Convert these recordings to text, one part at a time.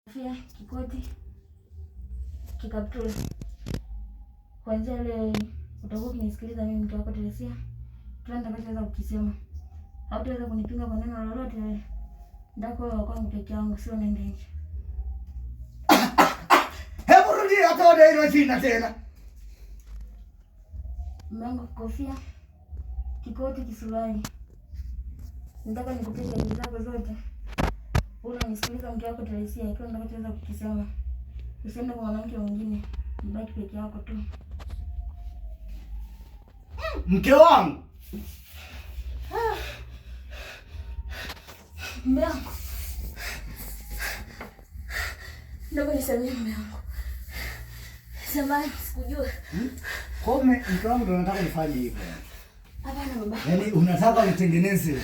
Kofia, kikoti, kikaptula. Kwanza ile utakuwa ukinisikiliza mimi mke wako Teresia. Kila nitakachoweza kukisema. Hautaweza kunipinga kwa neno lolote wewe. Ndako wewe kwangu peke yangu sio nende nje. Hebu rudi hata ole ile jina tena. Mlango, kofia, kikoti, kisuruali. Nataka nikupige hizo zako zote. Unanisikiliza mke wako Teresia, kila nitakachoweza kukisema. Usiende kwa mwanamke mwingine. Mbaki peke yako tu. Mke wangu. Mume wangu. Naomba nisamehe mume wangu. Samahani, sikujua. Kome mke wangu ndo unataka nifanye hivyo. Hapana baba. Yaani unataka nitengeneze.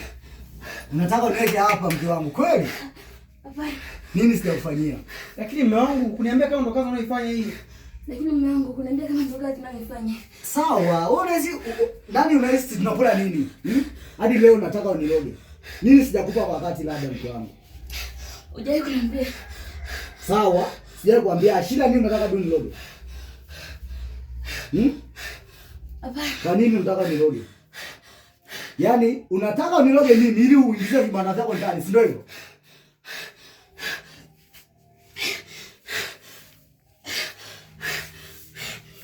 Unataka niweke hapa mke wangu kweli? Hapana. Nini sijakufanyia? Lakini mume wangu kuniambia kama ndo kazi unaifanya hii. Lakini mume wangu kuniambia kama ndo kazi unaifanya. Sawa, unahisi nani unahisi tunakula nini? Hadi leo nataka uniroge. Nini sijakupa kwa wakati labda mke wangu? Hujai kuniambia. Sawa, sijai kuambia shida nini unataka tu niroge? Hapana. Kwa nini unataka niroge? Yaani unataka uniroge nini ili uingize vibanda vyako ndani, si ndio hivyo?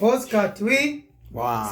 Oscar, wow.